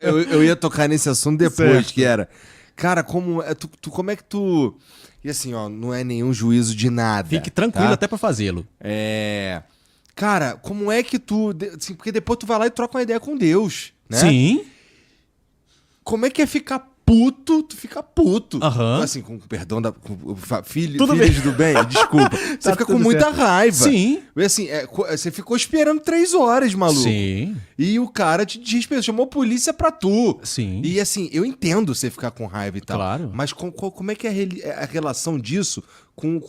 Eu ia tocar nesse assunto depois, Certo. que era... Cara, como é que tu... E assim, ó, não é nenhum juízo de nada. Fique tranquilo tá? até pra fazê-lo. Cara, como é que tu... Assim, porque depois tu vai lá e troca uma ideia com Deus, né? Sim. Como é que é ficar puto? Tu fica puto. Aham. Assim, com perdão da... filhos Tudo do bem, desculpa. Você fica com tudo muita certo. raiva. Sim. E assim, você ficou esperando 3 horas, maluco. Sim. E o cara te desrespeitou, chamou a polícia pra tu. Sim. E assim, eu entendo você ficar com raiva e tal. Claro. Mas como é que é a relação disso com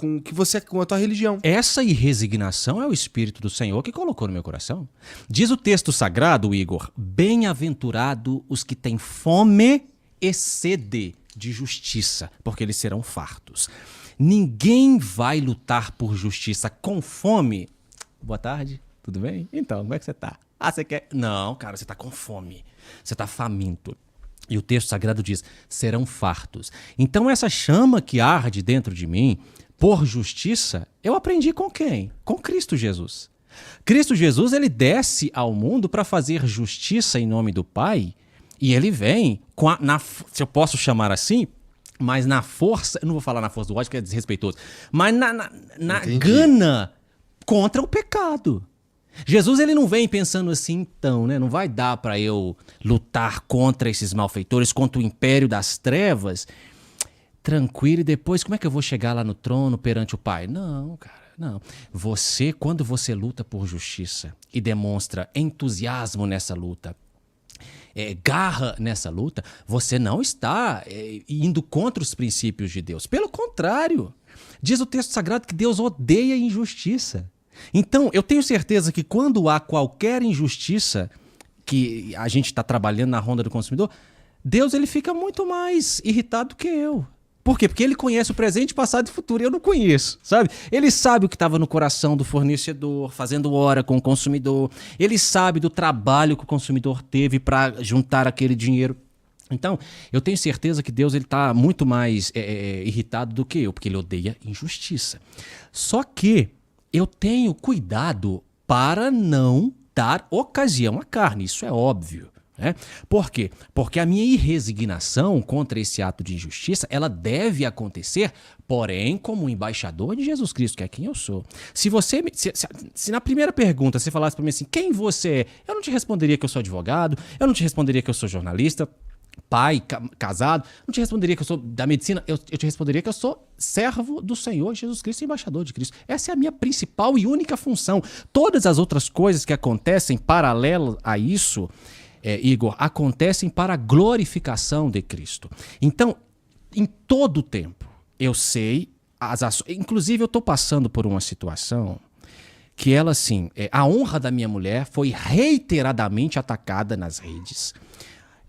a tua religião? Essa irresignação é o Espírito do Senhor que colocou no meu coração. Diz o texto sagrado, Igor, bem-aventurado os que têm fome e sede de justiça, porque eles serão fartos. Ninguém vai lutar por justiça com fome. Boa tarde, tudo bem? Então, como é que você tá? Ah, você quer... Não, cara, você tá com fome. Você tá faminto. E o texto sagrado diz, serão fartos. Então essa chama que arde dentro de mim, por justiça, eu aprendi com quem? Com Cristo Jesus. Cristo Jesus, ele desce ao mundo para fazer justiça em nome do Pai, e ele vem, se eu posso chamar assim, mas na força, eu não vou falar na força do ódio, que é desrespeitoso, mas na gana contra o pecado. Jesus, ele não vem pensando assim, então, né? Não vai dar para eu lutar contra esses malfeitores, contra o império das trevas, tranquilo, e depois como é que eu vou chegar lá no trono perante o Pai? Não, cara, não. Quando você luta por justiça e demonstra entusiasmo nessa luta, garra nessa luta, você não está indo contra os princípios de Deus. Pelo contrário, diz o texto sagrado que Deus odeia a injustiça. Então, eu tenho certeza que quando há qualquer injustiça que a gente está trabalhando na ronda do consumidor, Deus ele fica muito mais irritado do que eu. Por quê? Porque ele conhece o presente, passado e futuro. Eu não conheço, sabe? Ele sabe o que estava no coração do fornecedor, fazendo hora com o consumidor. Ele sabe do trabalho que o consumidor teve para juntar aquele dinheiro. Então, eu tenho certeza que Deus está muito mais irritado do que eu, porque ele odeia injustiça. Só que eu tenho cuidado para não dar ocasião à carne, isso é óbvio. Por quê? Porque a minha irresignação contra esse ato de injustiça, ela deve acontecer, porém, como embaixador de Jesus Cristo, que é quem eu sou. Se na primeira pergunta você falasse para mim assim, quem você é? Eu não te responderia que eu sou advogado, eu não te responderia que eu sou jornalista, pai, casado, não te responderia que eu sou da medicina, eu te responderia que eu sou servo do Senhor Jesus Cristo e embaixador de Cristo. Essa é a minha principal e única função. Todas as outras coisas que acontecem paralelo a isso, Igor, acontecem para a glorificação de Cristo. Então, em todo o tempo, eu sei as ações. Inclusive, eu estou passando por uma situação que ela, assim, a honra da minha mulher foi reiteradamente atacada nas redes.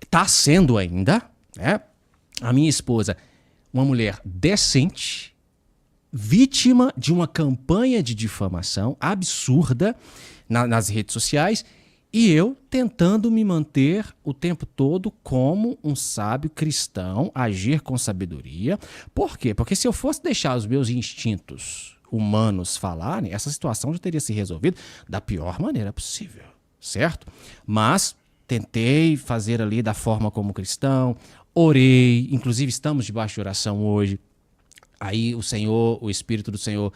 Está sendo ainda, né? A minha esposa, uma mulher decente, vítima de uma campanha de difamação absurda nas redes sociais, e eu tentando me manter o tempo todo como um sábio cristão, agir com sabedoria. Por quê? Porque se eu fosse deixar os meus instintos humanos falarem, essa situação já teria se resolvido da pior maneira possível, certo? Mas tentei fazer ali da forma como cristão, orei, inclusive estamos debaixo de oração hoje. Aí o Espírito do Senhor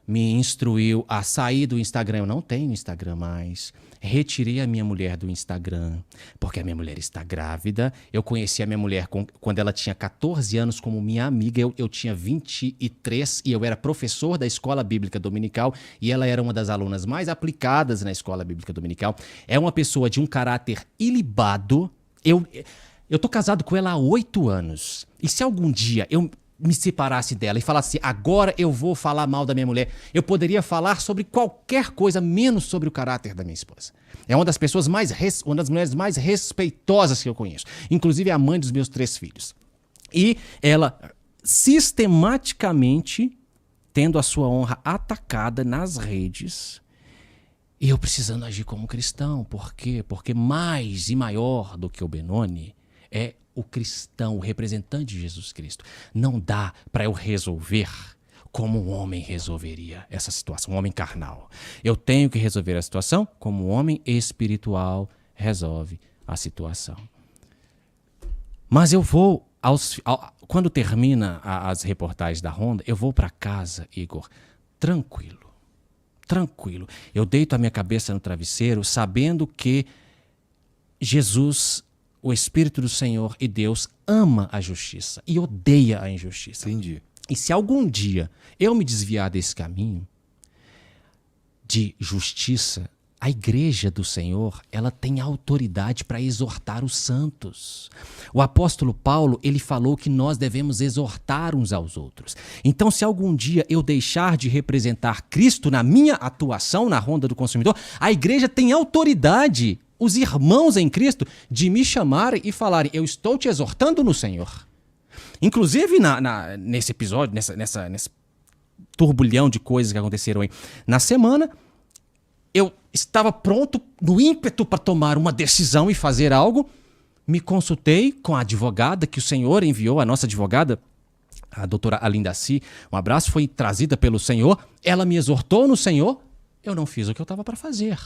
me instruiu a sair do Instagram. Eu não tenho Instagram mais. Retirei a minha mulher do Instagram, porque a minha mulher está grávida. Eu conheci a minha mulher quando ela tinha 14 anos como minha amiga. Eu tinha 23 e eu era professor da Escola Bíblica Dominical e ela era uma das alunas mais aplicadas na Escola Bíblica Dominical. É uma pessoa de um caráter ilibado. Eu tô casado com ela há 8 anos. E se algum dia eu me separasse dela e falasse, agora eu vou falar mal da minha mulher, eu poderia falar sobre qualquer coisa, menos sobre o caráter da minha esposa. É uma das pessoas uma das mulheres mais respeitosas que eu conheço. Inclusive é a mãe dos meus 3 filhos. E ela sistematicamente tendo a sua honra atacada nas redes. E eu precisando agir como cristão. Por quê? Porque mais e maior do que o Benoni é o cristão, o representante de Jesus Cristo. Não dá para eu resolver como um homem resolveria essa situação, um homem carnal. Eu tenho que resolver a situação como um homem espiritual resolve a situação. Mas eu vou, quando termina as reportagens da Honda, eu vou para casa, Igor, tranquilo. Tranquilo. Eu deito a minha cabeça no travesseiro sabendo que Jesus, o Espírito do Senhor e Deus ama a justiça e odeia a injustiça. Entendi. E se algum dia eu me desviar desse caminho de justiça, a igreja do Senhor, ela tem autoridade para exortar os santos. O apóstolo Paulo, ele falou que nós devemos exortar uns aos outros. Então, se algum dia eu deixar de representar Cristo na minha atuação na Ronda do Consumidor, a igreja tem autoridade, os irmãos em Cristo, de me chamarem e falarem: eu estou te exortando no Senhor. Inclusive, nesse episódio, nesse turbulhão de coisas que aconteceram aí na semana, eu estava pronto, no ímpeto para tomar uma decisão e fazer algo, me consultei com a advogada que o Senhor enviou, a nossa advogada, a doutora Alindaci, um abraço, foi trazida pelo Senhor, ela me exortou no Senhor, eu não fiz o que eu estava para fazer.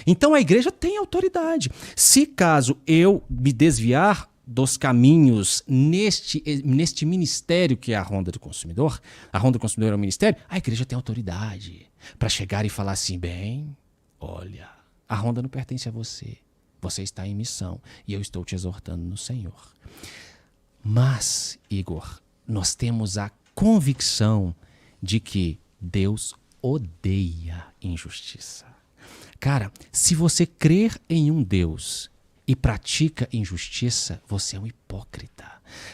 Então a igreja tem autoridade. Se caso eu me desviar dos caminhos neste ministério que é a Ronda do Consumidor, a Ronda do Consumidor é um ministério, a igreja tem autoridade para chegar e falar assim: bem, olha, a Ronda não pertence a você. Você está em missão e eu estou te exortando no Senhor. Mas, Igor, nós temos a convicção de que Deus odeia injustiça. Cara, se você crer em um Deus e pratica injustiça, você é um hipócrita.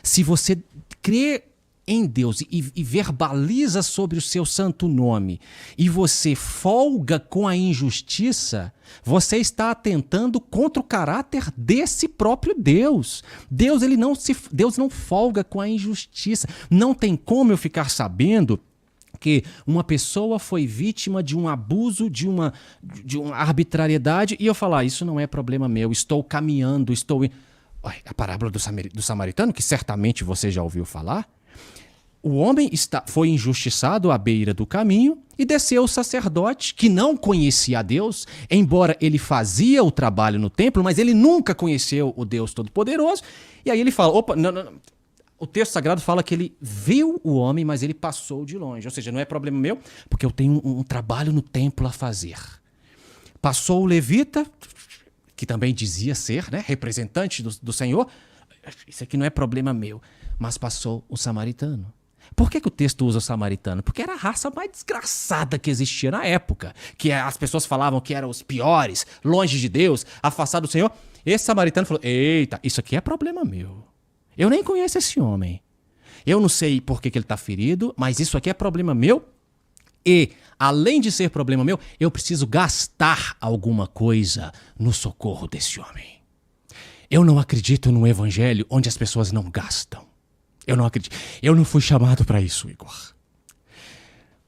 Se você crê em Deus e verbaliza sobre o seu santo nome e você folga com a injustiça, você está atentando contra o caráter desse próprio Deus. Deus não folga com a injustiça. Não tem como eu ficar sabendo que uma pessoa foi vítima de um abuso, de uma arbitrariedade, e eu falar: isso não é problema meu, estou caminhando, A parábola do samaritano, que certamente você já ouviu falar. O homem foi injustiçado à beira do caminho e desceu o sacerdote, que não conhecia a Deus, embora ele fazia o trabalho no templo, mas ele nunca conheceu o Deus Todo-Poderoso. E aí ele fala: opa, não. O texto sagrado fala que ele viu o homem, mas ele passou de longe. Ou seja, não é problema meu, porque eu tenho um trabalho no templo a fazer. Passou o levita, que também dizia ser, né, representante do Senhor. Isso aqui não é problema meu. Mas passou o samaritano. Por que o texto usa o samaritano? Porque era a raça mais desgraçada que existia na época. Que as pessoas falavam que eram os piores, longe de Deus, afastados do Senhor. Esse samaritano falou: eita, isso aqui é problema meu. Eu nem conheço esse homem. Eu não sei por que ele está ferido, mas isso aqui é problema meu. E, além de ser problema meu, eu preciso gastar alguma coisa no socorro desse homem. Eu não acredito num evangelho onde as pessoas não gastam. Eu não acredito. Eu não fui chamado para isso, Igor.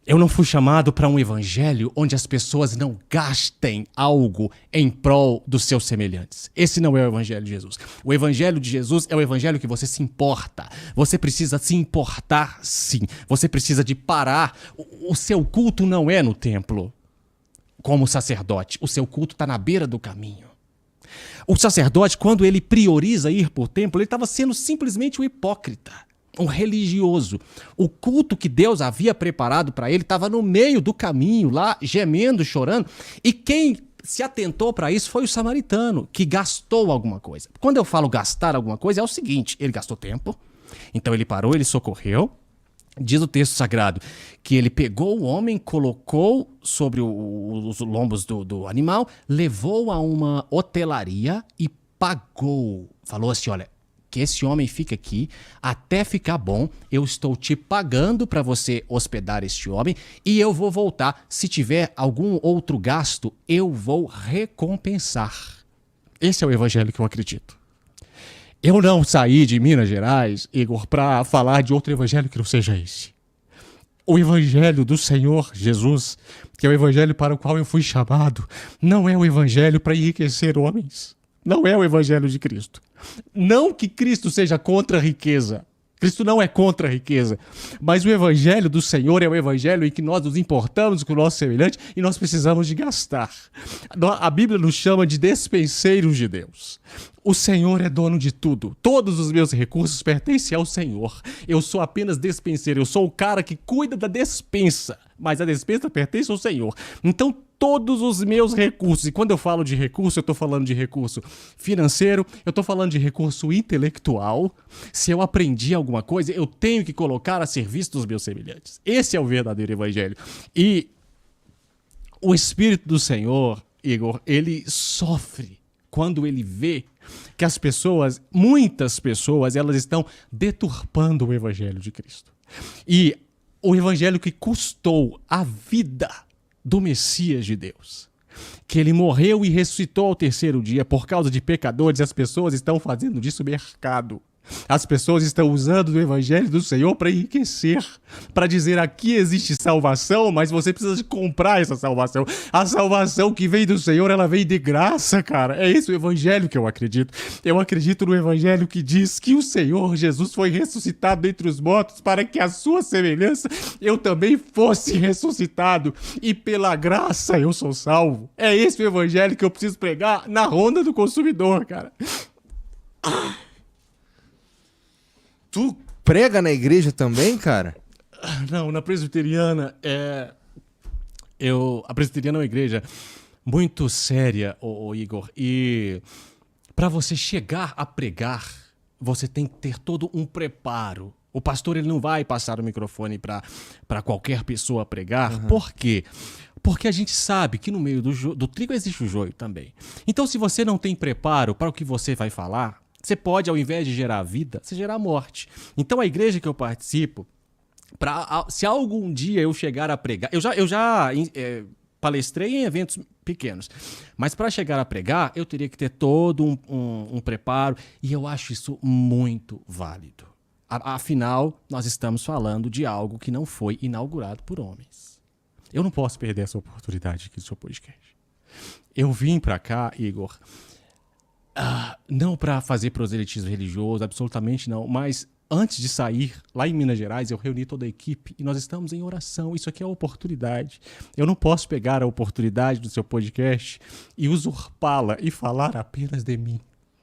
Eu não fui chamado para um evangelho onde as pessoas não gastem algo em prol dos seus semelhantes. Esse não é o evangelho de Jesus. O evangelho de Jesus é o evangelho que você se importa. Você precisa se importar, sim. Você precisa de parar. O seu culto não é no templo, como sacerdote. O seu culto está na beira do caminho. O sacerdote, quando ele prioriza ir por templo, ele estava sendo simplesmente um hipócrita, um religioso. O culto que Deus havia preparado para ele estava no meio do caminho, lá gemendo, chorando. E quem se atentou para isso foi o samaritano, que gastou alguma coisa. Quando eu falo gastar alguma coisa, é o seguinte: ele gastou tempo, então ele parou, ele socorreu. Diz o texto sagrado que ele pegou o homem, colocou sobre os lombos do animal, levou a uma hotelaria e pagou. Falou assim: olha, que esse homem fica aqui até ficar bom, eu estou te pagando para você hospedar este homem e eu vou voltar. Se tiver algum outro gasto, eu vou recompensar. Esse é o evangelho que eu acredito. Eu não saí de Minas Gerais, Igor, para falar de outro evangelho que não seja esse. O evangelho do Senhor Jesus, que é o evangelho para o qual eu fui chamado, não é o evangelho para enriquecer homens. Não é o evangelho de Cristo. Não que Cristo seja contra a riqueza. Cristo não é contra a riqueza, mas o evangelho do Senhor é o evangelho em que nós nos importamos com o nosso semelhante e nós precisamos de gastar. A Bíblia nos chama de despenseiros de Deus. O Senhor é dono de tudo. Todos os meus recursos pertencem ao Senhor. Eu sou apenas despenseiro, eu sou o cara que cuida da despensa, mas a despensa pertence ao Senhor. Então, todos os meus recursos, e quando eu falo de recurso, eu estou falando de recurso financeiro, eu estou falando de recurso intelectual. Se eu aprendi alguma coisa, eu tenho que colocar a serviço dos meus semelhantes. Esse é o verdadeiro evangelho. E o Espírito do Senhor, Igor, ele sofre quando ele vê que as pessoas, muitas pessoas, elas estão deturpando o evangelho de Cristo. E o evangelho que custou a vida do Messias de Deus, que ele morreu e ressuscitou ao terceiro dia por causa de pecadores, as pessoas estão fazendo disso mercado. As pessoas estão usando o evangelho do Senhor para enriquecer, para dizer aqui existe salvação, mas você precisa de comprar essa salvação. A salvação que vem do Senhor, ela vem de graça, cara. É esse o evangelho que eu acredito. Eu acredito no evangelho que diz que o Senhor Jesus foi ressuscitado dentre os mortos para que a sua semelhança eu também fosse ressuscitado e pela graça eu sou salvo. É esse o evangelho que eu preciso pregar na ronda do consumidor, cara. Tu prega na igreja também, cara? Não, na presbiteriana a presbiteriana é uma igreja muito séria, Igor. E para você chegar a pregar, você tem que ter todo um preparo. O pastor ele não vai passar o microfone para qualquer pessoa pregar. Uhum. Por quê? Porque a gente sabe que no meio do trigo existe o joio também. Então, se você não tem preparo para o que você vai falar, você pode, ao invés de gerar vida, você gerar morte. Então, a igreja que eu participo, se algum dia eu chegar a pregar... Eu já palestrei em eventos pequenos, mas para chegar a pregar, eu teria que ter todo um preparo, e eu acho isso muito válido. Afinal, nós estamos falando de algo que não foi inaugurado por homens. Eu não posso perder essa oportunidade aqui do seu podcast. Eu vim para cá, Igor... não para fazer proselitismo religioso, absolutamente não, mas antes de sair, lá em Minas Gerais, eu reuni toda a equipe e nós estamos em oração. Isso aqui é uma oportunidade. Eu não posso pegar a oportunidade do seu podcast e usurpá-la e falar apenas de mim.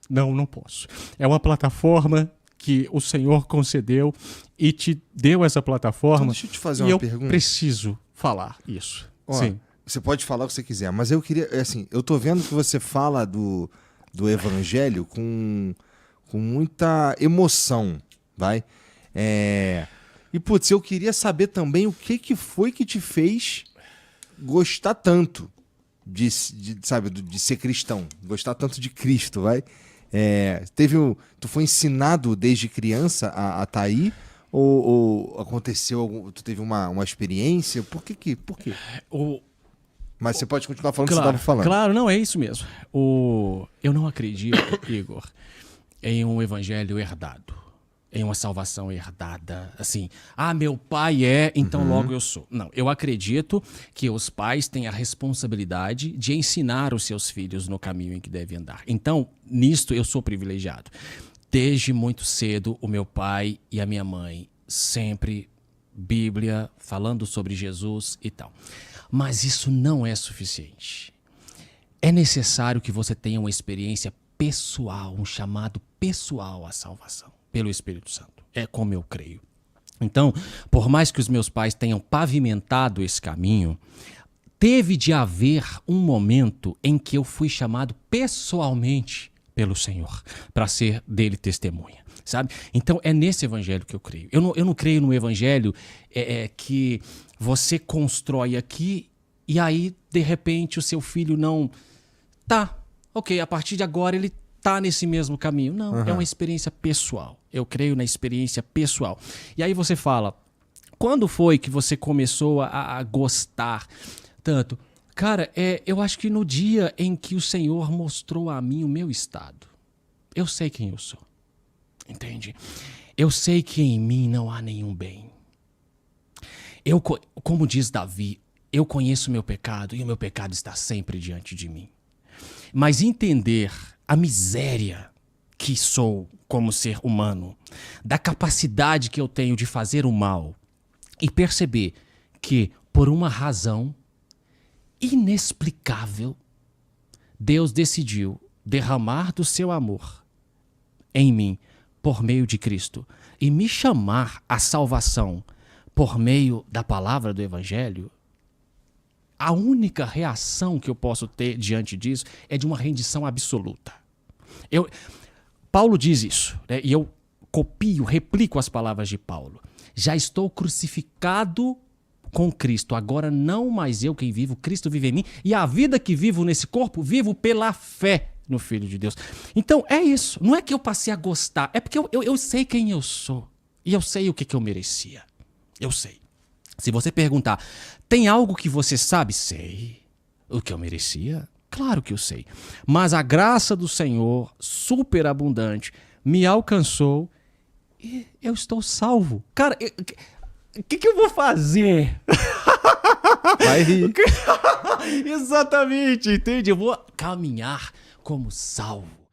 Não posso. É uma plataforma que o Senhor concedeu e te deu essa plataforma. Então, deixa eu te fazer uma pergunta. Eu preciso falar isso. Sim. Você pode falar o que você quiser, mas eu queria, assim, eu tô vendo que você fala do evangelho com muita emoção, vai? E, putz, eu queria saber também o que foi que te fez gostar tanto de ser cristão, gostar tanto de Cristo, vai? Tu foi ensinado desde criança a tá aí? Ou aconteceu, tu teve uma experiência? Por quê? Mas você pode continuar falando o que você estava falando. Claro, não, é isso mesmo. Eu não acredito, Igor, em um evangelho herdado, em uma salvação herdada, assim, meu pai então logo eu sou. Não, eu acredito que os pais têm a responsabilidade de ensinar os seus filhos no caminho em que devem andar. Então, nisto eu sou privilegiado. Desde muito cedo, o meu pai e a minha mãe, sempre Bíblia, falando sobre Jesus e tal. Mas isso não é suficiente. É necessário que você tenha uma experiência pessoal, um chamado pessoal à salvação, pelo Espírito Santo. É como eu creio. Então, por mais que os meus pais tenham pavimentado esse caminho, teve de haver um momento em que eu fui chamado pessoalmente pelo Senhor, para ser dele testemunha, sabe? Então, é nesse evangelho que eu creio. Eu não creio no evangelho que você constrói aqui e aí, de repente, o seu filho não... a partir de agora ele tá nesse mesmo caminho. Não, é uma experiência pessoal. Eu creio na experiência pessoal. E aí você fala, quando foi que você começou a gostar tanto? Cara, eu acho que no dia em que o Senhor mostrou a mim o meu estado. Eu sei quem eu sou. Entende? Eu sei que em mim não há nenhum bem. Como diz Davi, eu conheço o meu pecado e o meu pecado está sempre diante de mim. Mas entender a miséria que sou como ser humano, da capacidade que eu tenho de fazer o mal e perceber que, por uma razão inexplicável, Deus decidiu derramar do seu amor em mim por meio de Cristo e me chamar à salvação por meio da palavra do Evangelho, a única reação que eu posso ter diante disso é de uma rendição absoluta. Paulo diz isso, né? E eu copio, replico as palavras de Paulo. Já estou crucificado com Cristo, agora não mais eu quem vivo, Cristo vive em mim, e a vida que vivo nesse corpo, vivo pela fé no Filho de Deus. Então é isso, não é que eu passei a gostar, é porque eu sei quem eu sou, e eu sei o que eu merecia, eu sei. Se você perguntar, tem algo que você sabe? Sei. O que eu merecia? Claro que eu sei. Mas a graça do Senhor, superabundante, me alcançou e eu estou salvo. Cara, o que eu vou fazer? Vai rir. Exatamente, entende? Eu vou caminhar como salvo.